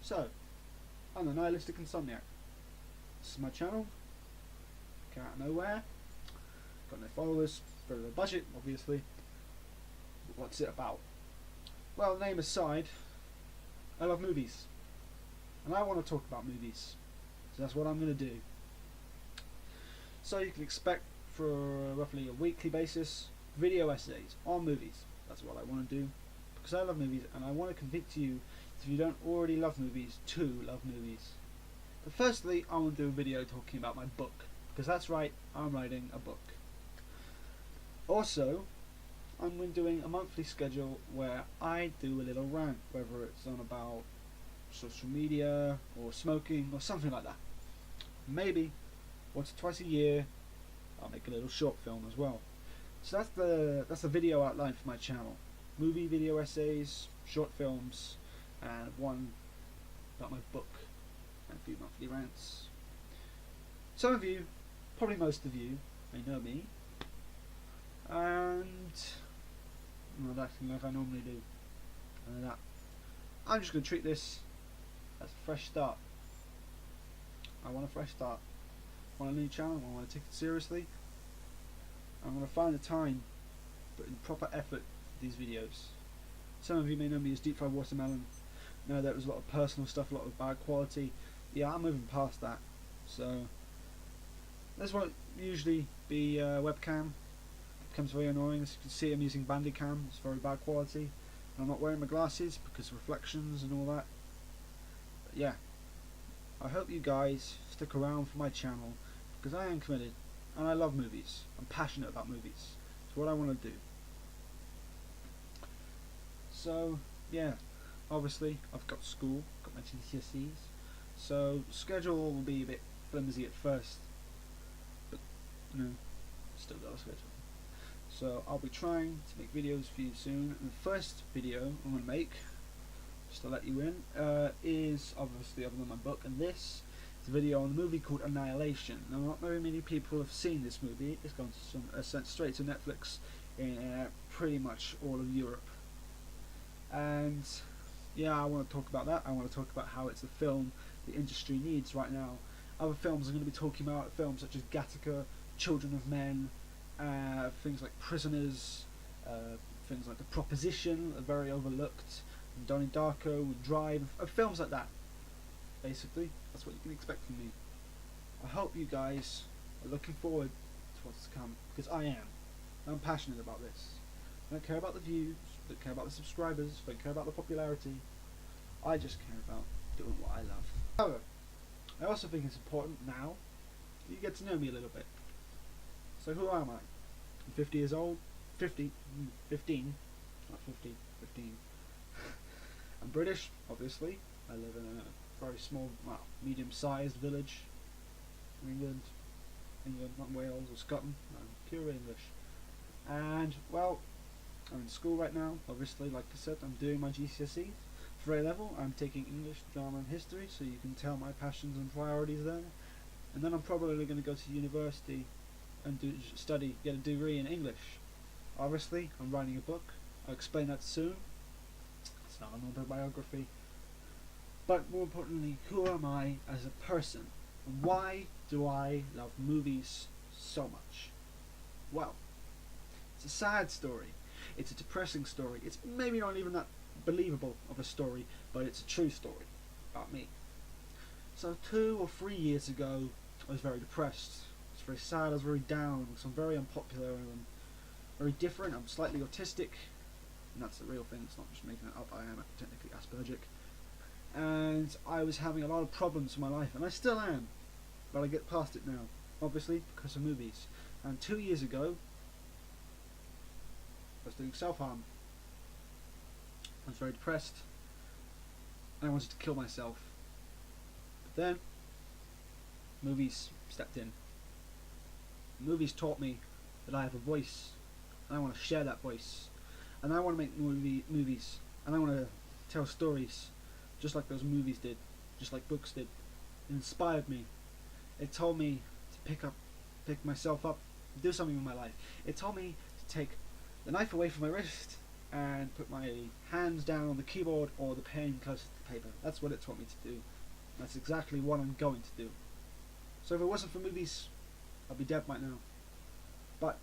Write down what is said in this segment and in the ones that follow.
So, I'm the Nihilistic Insomniac. This is my channel. Came out of nowhere. Got no followers, very low budget, obviously. But what's it about? Well, name aside, I love movies. And I want to talk about movies. So that's what I'm going to do. So you can expect, for roughly a weekly basis, video essays on movies. That's what I want to do. Because I love movies, and I want to convince you, if you don't already love movies, to love movies. But firstly, I want to do a video talking about my book. Because that's right, I'm writing a book. Also, I'm doing a monthly schedule where I do a little rant, whether it's on about social media, or smoking, or something like that. Maybe, once or twice a year, I'll make a little short film as well. So that's the video outline for my channel. Movie video essays, short films, and one about my book, and a few monthly rants. Some of you, probably most of you, may know me, and I'm not acting like I normally do. And that, I'm just going to treat this as a fresh start. I want a fresh start. I want a new channel. I want to take it seriously. I'm going to find the time, put in proper effort for these videos. Some of you may know me as Deep Fried Watermelon. Know that was a lot of personal stuff, a lot of bad quality. Yeah, I'm moving past that. So this won't usually be webcam. It becomes very annoying. As you can see, I'm using Bandicam. It's very bad quality. And I'm not wearing my glasses because of reflections and all that. But yeah, I hope you guys stick around for my channel, because I am committed and I love movies. I'm passionate about movies. It's what I want to do. So yeah, obviously I've got school, got my GCSEs, so schedule will be a bit flimsy at first, but you know, still got a schedule. So I'll be trying to make videos for you soon. And the first video I'm going to make, just to let you in, is obviously other than my book, and this is a video on a movie called Annihilation. Now, not very many people have seen this movie. It's gone to sent straight to Netflix in pretty much all of Europe. And yeah, I want to talk about that. I want to talk about how it's a film the industry needs right now. Other films I'm going to be talking about, films such as Gattaca, Children of Men, things like Prisoners, things like The Proposition, are very overlooked, and Donnie Darko, and Drive, films like that. Basically, that's what you can expect from me. I hope you guys are looking forward to what's to come, because I am. I'm passionate about this. I don't care about the views, I don't care about the subscribers, I don't care about the popularity. I just care about doing what I love. However, I also think it's important now that you get to know me a little bit. So who am I? I'm 50 years old. 15, not 50, 15. I'm British, obviously. I live in a very small, well, medium-sized village in England, not Wales or Scotland. I'm pure English. And, well, I'm in school right now, obviously. Like I said, I'm doing my GCSEs. For A level, I'm taking English, drama and history, so you can tell my passions and priorities there. And then I'm probably going to go to university and get a degree in English. Obviously, I'm writing a book. I'll explain that soon. It's not an autobiography. But more importantly, who am I as a person? And why do I love movies so much? Well, it's a sad story. It's a depressing story. It's maybe not even that believable of a story, but it's a true story about me. So 2 or 3 years ago, I was very depressed. I was very sad, I was very down, because I'm very unpopular and very different. I'm slightly autistic, and that's the real thing, it's not just making it up. I am technically Aspergic. And I was having a lot of problems in my life, and I still am, but I get past it now, obviously because of movies. And 2 years ago, I was doing self-harm. I was very depressed, and I wanted to kill myself. But then, movies stepped in. Movies taught me that I have a voice, and I want to share that voice. And I want to make movies, and I want to tell stories, just like those movies did, just like books did. It inspired me. It told me to pick myself up, do something with my life. It told me to take the knife away from my wrist and put my hands down on the keyboard or the pen close to the paper. That's what it taught me to do. That's exactly what I'm going to do. So if it wasn't for movies, I'd be dead right now. But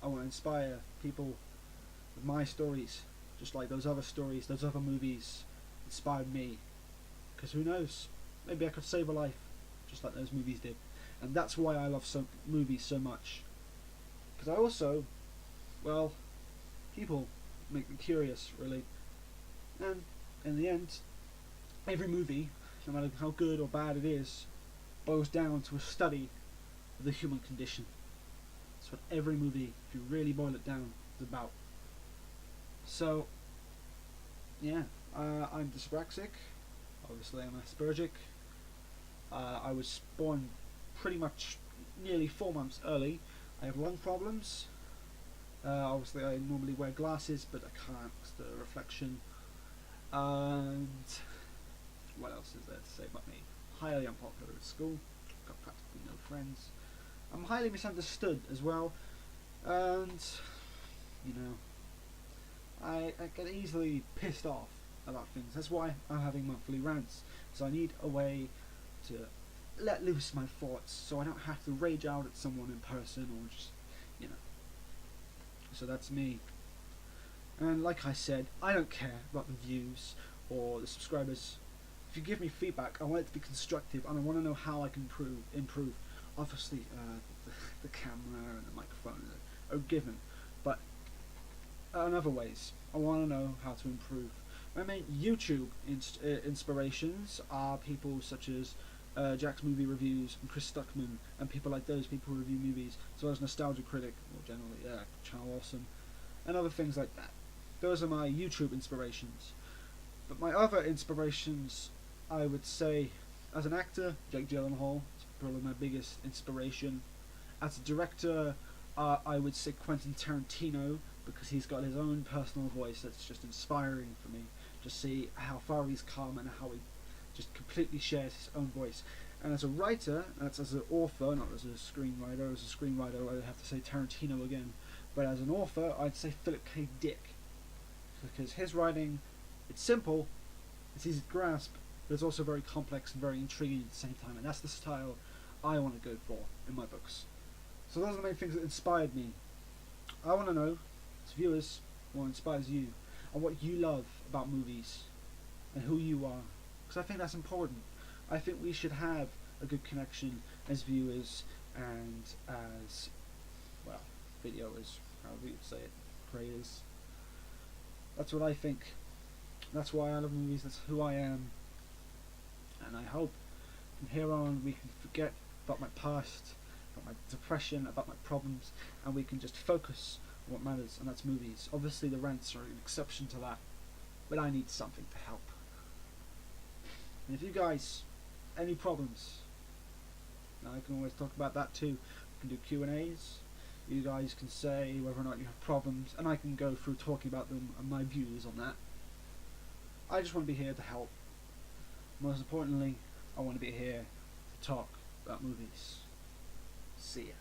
I want to inspire people with my stories, just like those other stories, those other movies inspired me. Because who knows, maybe I could save a life, just like those movies did. And that's why I love movies so much. Because I also, well, people make me curious, really. And in the end, every movie, no matter how good or bad it is, boils down to a study of the human condition. That's what every movie, if you really boil it down, is about. So, yeah, I'm dyspraxic. Obviously, I'm Aspergic. I was born pretty much nearly 4 months early. I have lung problems. Obviously, I normally wear glasses, but I can't because of the reflection. And what else is there to say about me? Highly unpopular at school. Got practically no friends. I'm highly misunderstood as well. And, you know, I get easily pissed off about things. That's why I'm having monthly rants. So I need a way to let loose my thoughts so I don't have to rage out at someone in person or just, you know. So that's me. And like I said, I don't care about the views or the subscribers. If you give me feedback, I want it to be constructive and I want to know how I can improve. Obviously, the camera and the microphone are given, but in other ways, I want to know how to improve. My main YouTube inspirations are people such as Jack's Movie Reviews and Chris Stuckman and people like those, people who review movies, as well as Nostalgia Critic, or generally, Channel Awesome, and other things like that. Those are my YouTube inspirations. But my other inspirations, I would say, as an actor, Jake Gyllenhaal is probably my biggest inspiration. As a director, I would say Quentin Tarantino, because he's got his own personal voice that's just inspiring for me. Just see how far he's come and how he just completely shares his own voice. And as a writer, that's as an author, not as a screenwriter. As a screenwriter, I would have to say Tarantino again. But as an author, I'd say Philip K. Dick, because his writing, it's simple, it's easy to grasp, but it's also very complex and very intriguing at the same time. And that's the style I want to go for in my books. So those are the main things that inspired me. I want to know, as viewers, what inspires you, and what you love about movies, and who you are. Because I think that's important. I think we should have a good connection as viewers and as, well, videoers, however you'd say it, creators. That's what I think. That's why I love movies, that's who I am. And I hope from here on we can forget about my past, about my depression, about my problems, and we can just focus on what matters, and that's movies. Obviously the rants are an exception to that, but I need something to help. And if you guys, any problems, I can always talk about that too. We can do Q&As. You guys can say whether or not you have problems, and I can go through talking about them and my views on that. I just want to be here to help. Most importantly, I want to be here to talk about movies. See ya.